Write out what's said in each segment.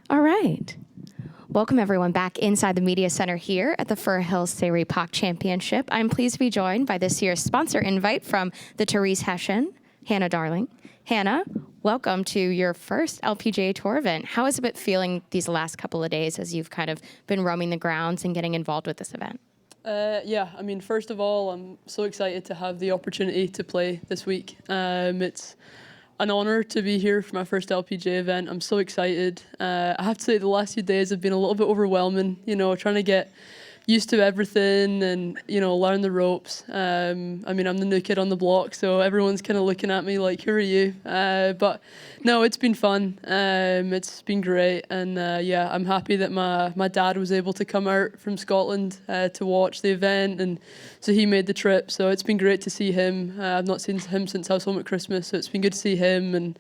All right. Welcome, everyone, back inside the Media Center here at the Fir Hills Seri Pak Championship. I'm pleased to be joined by this year's sponsor invite from the Therese Hessian, Hannah Darling. Hannah, welcome to your first LPGA Tour event. How has it been feeling these last couple of days as you've kind of been roaming the grounds and getting involved with this event? Yeah, I mean, first of all, I'm so excited to have the opportunity to play this week. It's an honour to be here for my first LPGA event. I'm so excited. I have to say the last few days have been a little bit overwhelming, trying to get used to everything and, learn the ropes. I mean, I'm the new kid on the block, so everyone's kind of looking at me like, who are you? But no, it's been fun. It's been great. And yeah, I'm happy that my dad was able to come out from Scotland to watch the event. And so he made the trip. So it's been great to see him. I've not seen him since I was home at Christmas. So it's been good to see him. And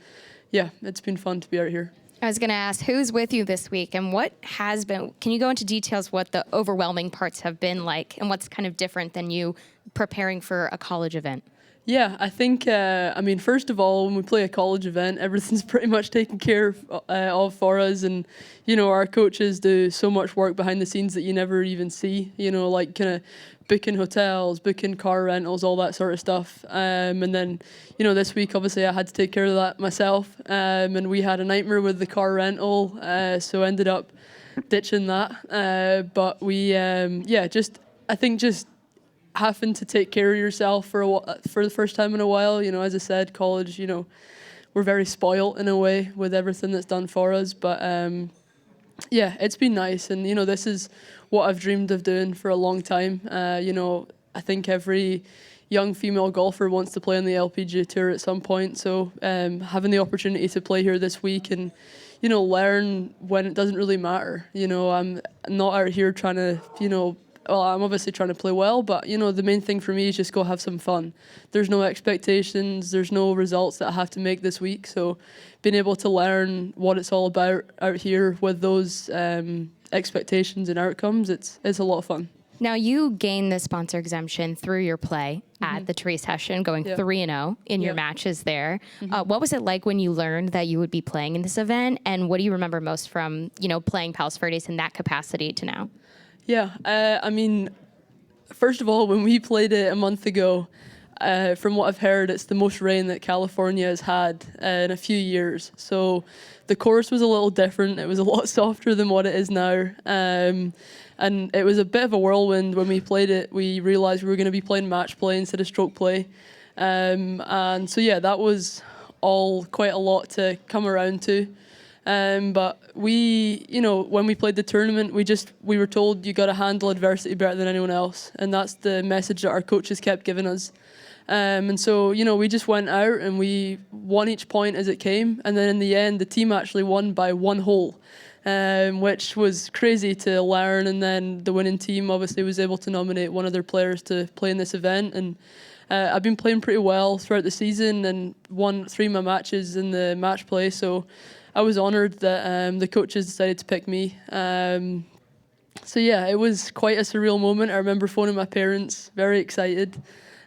yeah, it's been fun to be out here. I was going to ask, who's with you this week and what has been, can you go into details what the overwhelming parts have been like and what's kind of different than you preparing for a college event? Yeah, I think, I mean, first of all, when we play a college event, everything's pretty much taken care of for us. And, our coaches do so much work behind the scenes that you never even see, like kind of booking hotels, booking car rentals, all that sort of stuff. And then, this week, obviously, I had to take care of that myself. And we had a nightmare with the car rental, so ended up ditching that. But we, I think just having to take care of yourself for the first time in a while. As I said, college, we're very spoilt in a way with everything that's done for us. But yeah, it's been nice. And, this is what I've dreamed of doing for a long time. I think every young female golfer wants to play on the LPGA Tour at some point. So having the opportunity to play here this week and, learn when it doesn't really matter. I'm not out here trying to, well, I'm obviously trying to play well, but, the main thing for me is just go have some fun. There's no expectations. There's no results that I have to make this week. So being able to learn what it's all about out here with those expectations and outcomes, it's a lot of fun. Now, you gained the sponsor exemption through your play at the Therese Hessian, going 3-0 in your matches there. What was it like when you learned that you would be playing in this event? And what do you remember most from, playing Palos Verdes in that capacity to now? Yeah, I mean, first of all, when we played it a month ago, from what I've heard, it's the most rain that California has had in a few years. So the course was a little different. It was a lot softer than what it is now. And it was a bit of a whirlwind when we played it. We realized we were going to be playing match play instead of stroke play. And so, yeah, that was all quite a lot to come around to. But we, when we played the tournament, we were told you got to handle adversity better than anyone else. And that's the message that our coaches kept giving us. And so, we just went out and we won each point as it came. And then in the end, the team actually won by 1 hole, which was crazy to learn. And then the winning team obviously was able to nominate one of their players to play in this event. And I've been playing pretty well throughout the season and won 3 of my matches in the match play. So I was honoured that the coaches decided to pick me. So yeah, it was quite a surreal moment. I remember phoning my parents, very excited,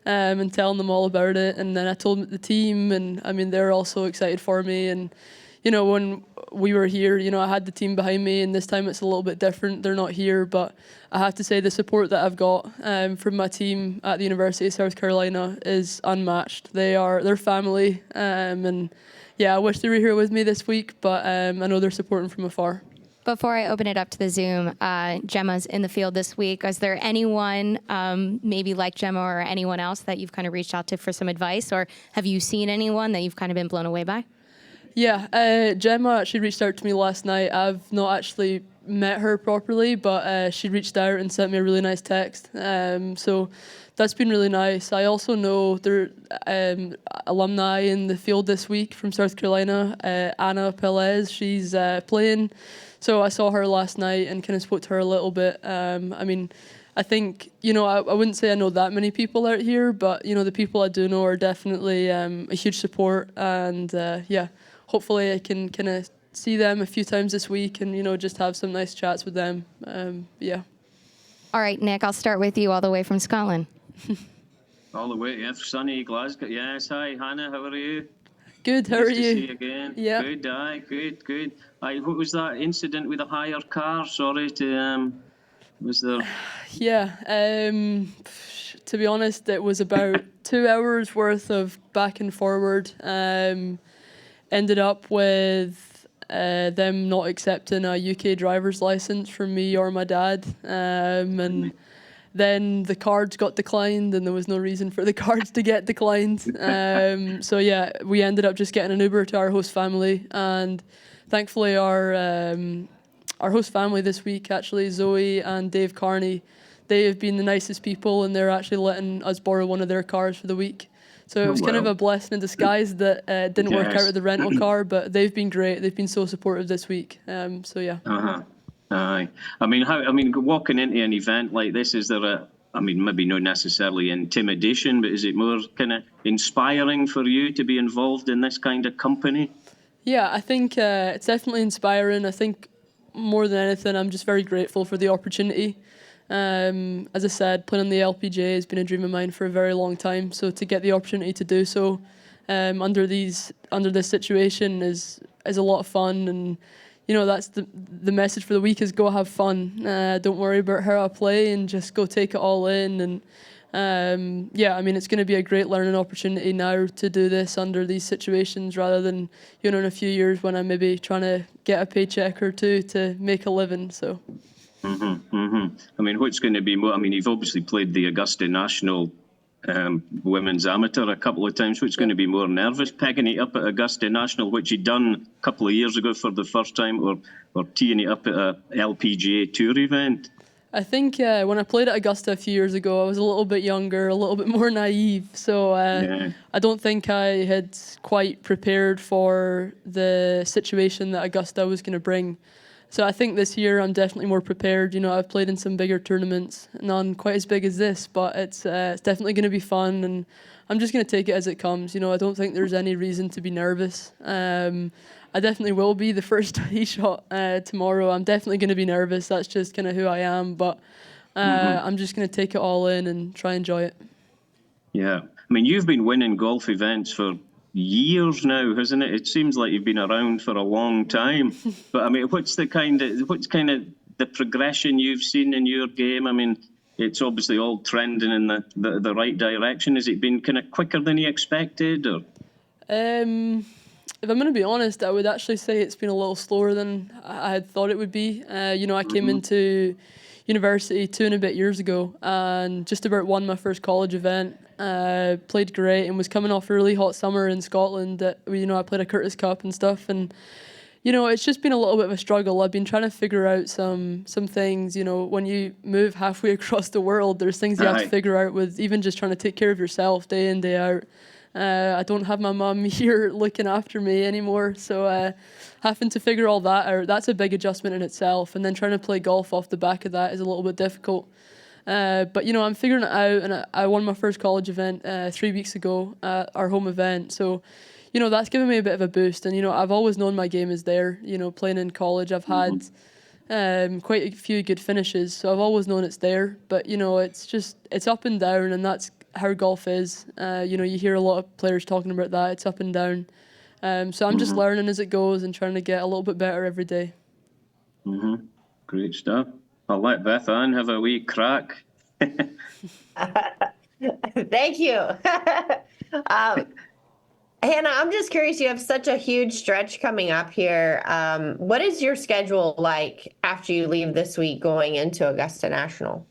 and telling them all about it. And then I told the team, and I mean, they're all so excited for me. And when we were here, I had the team behind me, and this time it's a little bit different. They're not here, but I have to say the support that I've got from my team at the University of South Carolina is unmatched. They're family, and yeah, I wish they were here with me this week, but I know they're supporting from afar. Before I open it up to the Zoom, Gemma's in the field this week. Is there anyone, maybe like Gemma or anyone else that you've kind of reached out to for some advice, or have you seen anyone that you've kind of been blown away by? Yeah, Gemma actually reached out to me last night. I've not actually met her properly, but she reached out and sent me a really nice text. So that's been really nice. I also know there are alumni in the field this week from South Carolina. Anna Pelez, she's playing. So I saw her last night and kind of spoke to her a little bit. I mean, I think, I wouldn't say I know that many people out here, but, the people I do know are definitely a huge support. And yeah, hopefully I can kind of see them a few times this week and, just have some nice chats with them. Yeah. All right, Nick, I'll start with you all the way from Scotland. All the way, yeah, sunny Glasgow. Yes, hi, Hannah, how are you? Good, how Nice are to see you? you again. Yeah. Good, aye, good, good. What was that incident with the hire car? Sorry to, was there? Yeah, to be honest, it was about 2 hours worth of back and forward. Ended up with them not accepting a UK driver's license from me or my dad. And then the cards got declined, and there was no reason for the cards to get declined. So yeah, we ended up just getting an Uber to our host family, and thankfully our host family this week, actually, Zoe and Dave Carney, they have been the nicest people, and they're actually letting us borrow one of their cars for the week. So it was kind of a blessing in disguise that it didn't work out with the rental car, but they've been great. They've been so supportive this week. So yeah. Aye. I mean, walking into an event like this, is there maybe not necessarily intimidation, but is it more kind of inspiring for you to be involved in this kind of company? Yeah, I think it's definitely inspiring. I think more than anything, I'm just very grateful for the opportunity. As I said, playing on the LPGA has been a dream of mine for a very long time. So to get the opportunity to do so under this situation is a lot of fun. And you know, that's the message for the week is go have fun. Don't worry about how I play, and just go take it all in. And yeah, I mean, it's going to be a great learning opportunity now to do this under these situations, rather than, you know, in a few years when I'm maybe trying to get a paycheck or two to make a living. So. I mean, what's going to be more? I mean, you've obviously played the Augusta National Women's Amateur a couple of times. What's going to be more nervous, pegging it up at Augusta National, which you'd done a couple of years ago for the first time, or teeing it up at a LPGA Tour event? I think when I played at Augusta a few years ago, I was a little bit younger, a little bit more naive. So I don't think I had quite prepared for the situation that Augusta was going to bring. So I think this year I'm definitely more prepared. You know, I've played in some bigger tournaments, none quite as big as this, but it's definitely going to be fun, and I'm just going to take it as it comes. You know, I don't think there's any reason to be nervous. I definitely will be the first tee shot tomorrow. I'm definitely going to be nervous. That's just kind of who I am, but I'm just going to take it all in and try and enjoy it. Yeah. I mean, you've been winning golf events for years now, hasn't it? It seems like you've been around for a long time. But I mean, what's kind of the progression you've seen in your game? I mean, it's obviously all trending in the right direction. Has it been kind of quicker than you expected, or? If I'm going to be honest, I would actually say it's been a little slower than I had thought it would be. You know, I came into university 2.5 years ago and just about won my first college event. Played great and was coming off a really hot summer in Scotland. That, you know, I played a Curtis Cup and stuff, and you know, it's just been a little bit of a struggle. I've been trying to figure out some things. You know, when you move halfway across the world, there's things you have to figure out with even just trying to take care of yourself day in, day out. I don't have my mum here looking after me anymore, so having to figure all that out, that's a big adjustment in itself. And then trying to play golf off the back of that is a little bit difficult. But, you know, I'm figuring it out, and I won my first college event 3 weeks ago at our home event. So, you know, that's given me a bit of a boost. And, you know, I've always known my game is there. You know, playing in college, I've had quite a few good finishes, so I've always known it's there. But, you know, it's up and down, and that's how golf is. You know, you hear a lot of players talking about that. It's up and down. So I'm just learning as it goes and trying to get a little bit better every day. Great stuff. I'll let Beth Ann have a wee crack. Thank you. Hannah, I'm just curious, you have such a huge stretch coming up here. What is your schedule like after you leave this week going into Augusta National?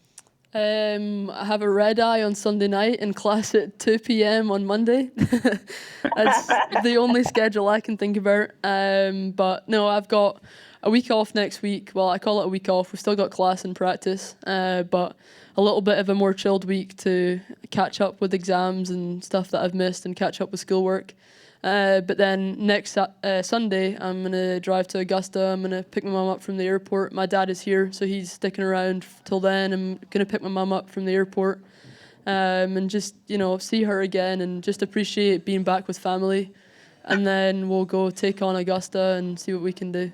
I have a red eye on Sunday night and class at 2 p.m. on Monday. That's the only schedule I can think about. But no, I've got a week off next week. Well, I call it a week off. We've still got class and practice, but a little bit of a more chilled week to catch up with exams and stuff that I've missed and catch up with schoolwork. But then next Sunday, I'm going to drive to Augusta. I'm going to pick my mum up from the airport. My dad is here, so he's sticking around till then. I'm going to pick my mum up from the airport and just, you know, see her again and just appreciate being back with family. And then we'll go take on Augusta and see what we can do.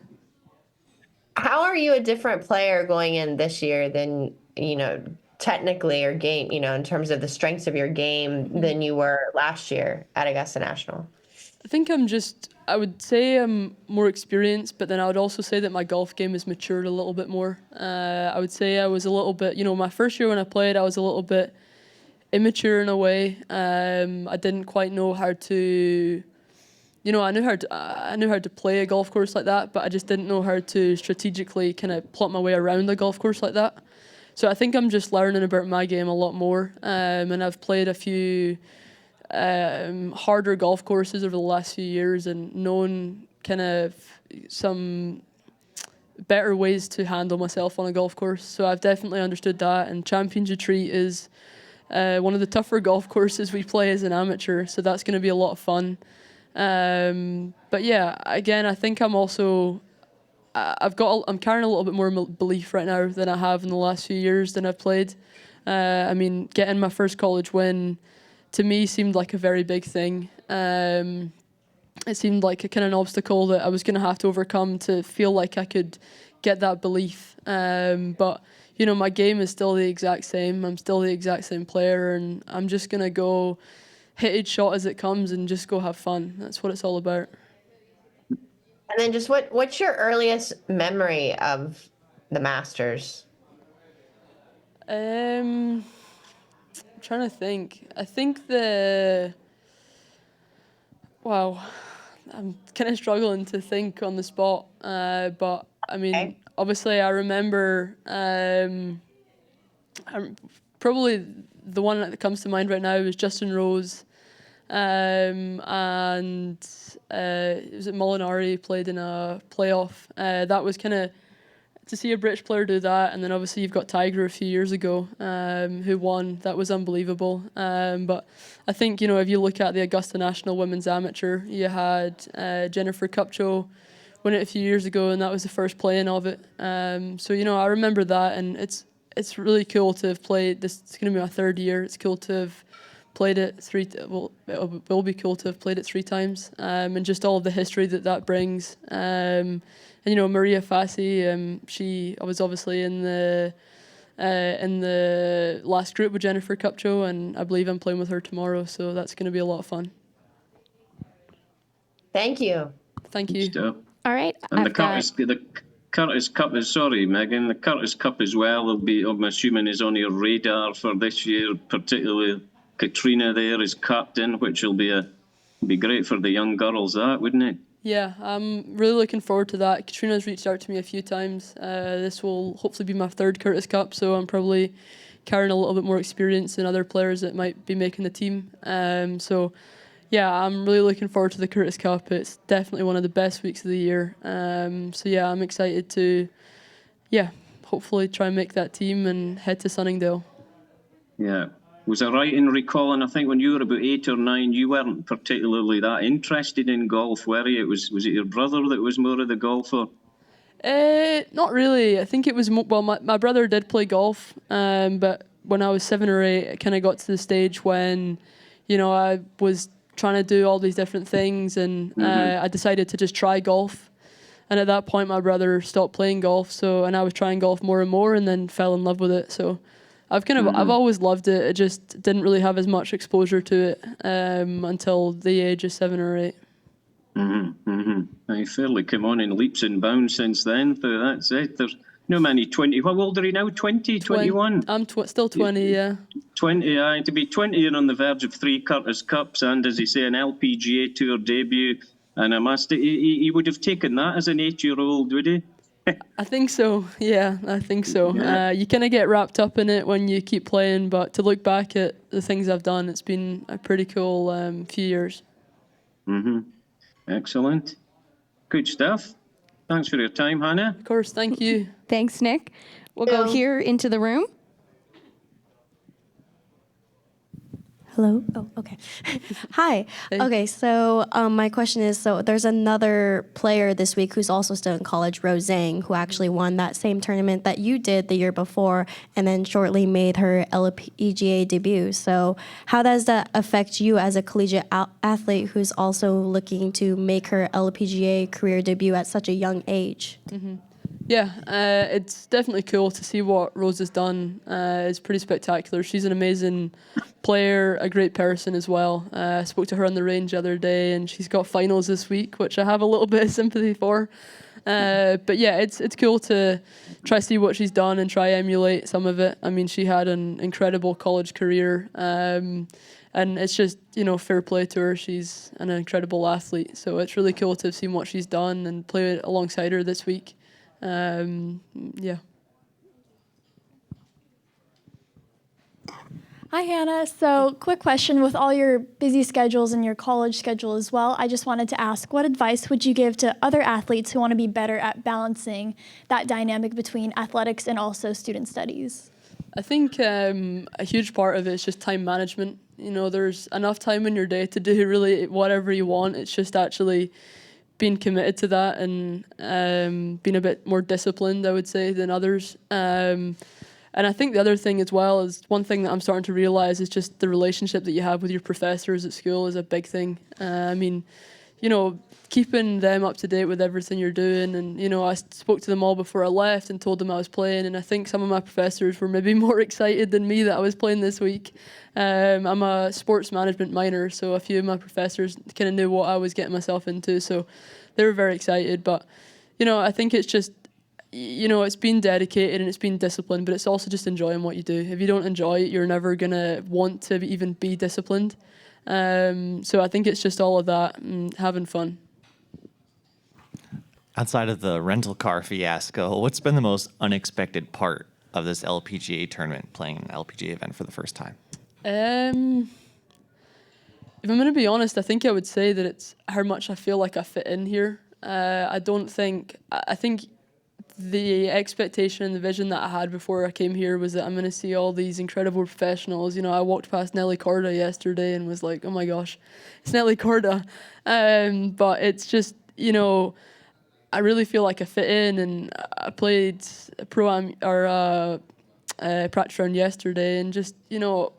How are you a different player going in this year than, you know, technically or game, you know, in terms of the strengths of your game than you were last year at Augusta National? I think I would say I'm more experienced, but then I would also say that my golf game has matured a little bit more. I would say I was a little bit, my first year when I played, I was a little bit immature in a way. I didn't quite know how to, I knew how to play a golf course like that, but I just didn't know how to strategically kind of plot my way around a golf course like that. So I think I'm just learning about my game a lot more, and I've played a few harder golf courses over the last few years and known kind of some better ways to handle myself on a golf course. So I've definitely understood that, and Champions Retreat is one of the tougher golf courses we play as an amateur, so that's going to be a lot of fun. But yeah, again, I think I'm also I'm carrying a little bit more belief right now than I have in the last few years than I've played. I mean, getting my first college win to me seemed like a very big thing. It seemed like a kind of an obstacle that I was going to have to overcome to feel like I could get that belief. But my game is still the exact same. I'm still the exact same player, and I'm just going to go hit each shot as it comes and just go have fun. That's what it's all about. And then just what's your earliest memory of the Masters? I'm trying to think. I think wow, I'm kind of struggling to think on the spot. But I mean, Okay. obviously I remember probably the one that comes to mind right now is Justin Rose. And it was at Molinari, played in a playoff. That was kind of to see a British player do that, and then obviously you've got Tiger a few years ago, who won. That was unbelievable. But I think if you look at the Augusta National Women's Amateur, you had Jennifer Kupcho win it a few years ago, and that was the first playing of it. So I remember that, and it's really cool to have played this. It's going to be my third year. It's cool to have played it it will be cool to have played it 3 times, and just all of the history that brings. And Maria Fassi, I was obviously in the last group with Jennifer Kupcho, and I believe I'm playing with her tomorrow, so that's going to be a lot of fun. Thank you. Thank you. All right. And the Curtis Cup is, sorry, Megan, the Curtis Cup as well will be, I'm assuming, is on your radar for this year, particularly Katrina there as captain, which will be great for the young girls, that, wouldn't it? Yeah, I'm really looking forward to that. Katrina's reached out to me a few times. This will hopefully be my 3rd Curtis Cup, so I'm probably carrying a little bit more experience than other players that might be making the team. So yeah, I'm really looking forward to the Curtis Cup. It's definitely one of the best weeks of the year. So yeah, I'm excited to, hopefully try and make that team and head to Sunningdale. Yeah. Was I right in recalling, I think when you were about 8 or 9, you weren't particularly that interested in golf, were you? Was it your brother that was more of the golfer? Not really. I think it was, my brother did play golf, but when I was 7 or 8, it kind of got to the stage when, I was trying to do all these different things, and I decided to just try golf. And at that point, my brother stopped playing golf, and I was trying golf more and more, and then fell in love with it. So I've always loved it. It just didn't really have as much exposure to it until the age of 7 or 8. I fairly come on in leaps and bounds since then, so that's it. There's no many 20. How old are you now? 20, 21? I'm still 20, yeah. 20, aye. To be 20, you're on the verge of 3 Curtis Cups and, as you say, an LPGA Tour debut. And he would have taken that as an 8-year-old, would he? I think so. Yeah, I think so. Yeah. You kind of get wrapped up in it when you keep playing, but to look back at the things I've done, it's been a pretty cool few years. Excellent. Good stuff. Thanks for your time, Hannah. Of course, thank you. Thanks, Nick. We'll go here into the room. Hello? Oh, okay. Hi. Hey. Okay, so my question is, so there's another player this week who's also still in college, Rose Zhang, who actually won that same tournament that you did the year before and then shortly made her LPGA debut. So how does that affect you as a collegiate athlete who's also looking to make her LPGA career debut at such a young age? Yeah, it's definitely cool to see what Rose has done. It's pretty spectacular. She's an amazing player, a great person as well. I spoke to her on the range the other day, and she's got finals this week, which I have a little bit of sympathy for. But yeah, it's cool to try to see what she's done and try emulate some of it. I mean, she had an incredible college career, and it's just, fair play to her. She's an incredible athlete, so it's really cool to have seen what she's done and play alongside her this week. Yeah. Hi, Hannah. So, quick question. With all your busy schedules and your college schedule as well, I just wanted to ask, what advice would you give to other athletes who want to be better at balancing that dynamic between athletics and also student studies? I think a huge part of it is just time management. There's enough time in your day to do really whatever you want. It's just actually being committed to that and being a bit more disciplined, I would say, than others. And I think the other thing as well is one thing that I'm starting to realize is just the relationship that you have with your professors at school is a big thing. Keeping them up to date with everything you're doing. And, I spoke to them all before I left and told them I was playing. And I think some of my professors were maybe more excited than me that I was playing this week. I'm a sports management minor, so a few of my professors kind of knew what I was getting myself into. So they were very excited. But, I think it's just, it's being dedicated and it's being disciplined, but it's also just enjoying what you do. If you don't enjoy it, you're never going to want to even be disciplined. So I think it's just all of that and having fun. Outside of the rental car fiasco, what's been the most unexpected part of this LPGA tournament, playing an LPGA event for the first time? If I'm going to be honest, I think I would say that it's how much I feel like I fit in here. I think the expectation and the vision that I had before I came here was that I'm going to see all these incredible professionals. I walked past Nelly Korda yesterday and was like, oh my gosh, it's Nelly Korda. But it's just, I really feel like I fit in, and I played a practice round yesterday, and just,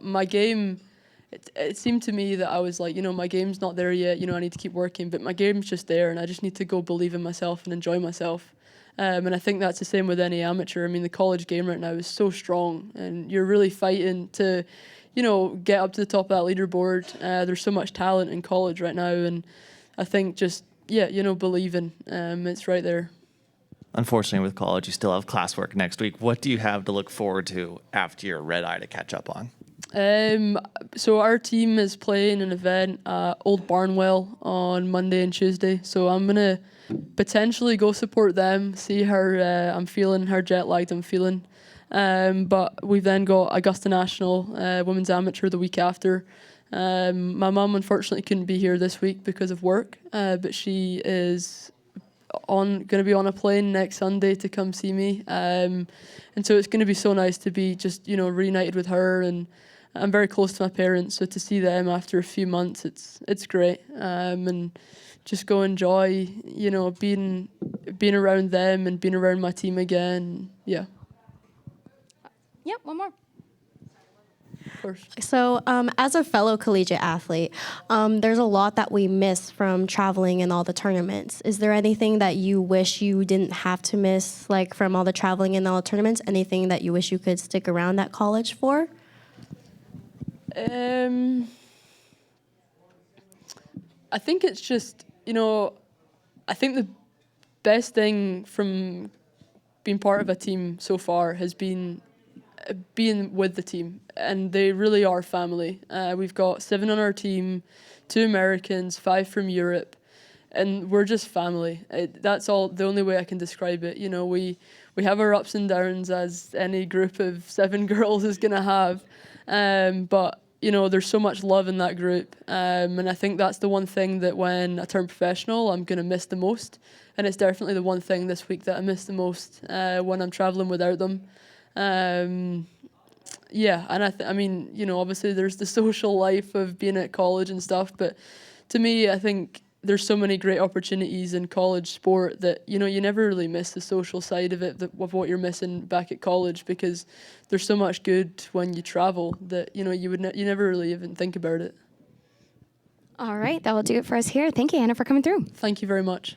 my game, it seemed to me that I was like, my game's not there yet, I need to keep working, but my game's just there, and I just need to go believe in myself and enjoy myself. And I think that's the same with any amateur. I mean, the college game right now is so strong, and you're really fighting to, get up to the top of that leaderboard. There's so much talent in college right now, and I think just, believing, it's right there. Unfortunately, with college, you still have classwork next week. What do you have to look forward to after your red eye to catch up on? So our team is playing an event at Old Barnwell on Monday and Tuesday. So I'm going to potentially go support them, see how I'm feeling, how jet lagged I'm feeling. But we've then got Augusta National Women's Amateur the week after. My mum unfortunately couldn't be here this week because of work, but she is going to be on a plane next Sunday to come see me. And so it's going to be so nice to be just, reunited with her, and I'm very close to my parents, so to see them after a few months, it's great. And just go enjoy, being around them and being around my team again. Yeah. Yep, one more. Of course. So, as a fellow collegiate athlete, there's a lot that we miss from traveling and all the tournaments. Is there anything that you wish you didn't have to miss, like from all the traveling and all the tournaments? Anything that you wish you could stick around at college for? I think it's just, I think the best thing from being part of a team so far has been being with the team, and they really are family. We've got 7 on our team, 2 Americans, 5 from Europe, and we're just family. That's all, the only way I can describe it. We have our ups and downs, as any group of 7 girls is going to have, but there's so much love in that group, and I think that's the one thing that when I turn professional, I'm going to miss the most, and it's definitely the one thing this week that I miss the most when I'm traveling without them. Yeah, and I mean, obviously there's the social life of being at college and stuff, but to me, I think there's so many great opportunities in college sport that, you never really miss the social side of it, of what you're missing back at college, because there's so much good when you travel that, you never really even think about it. All right, that will do it for us here. Thank you, Hannah, for coming through. Thank you very much.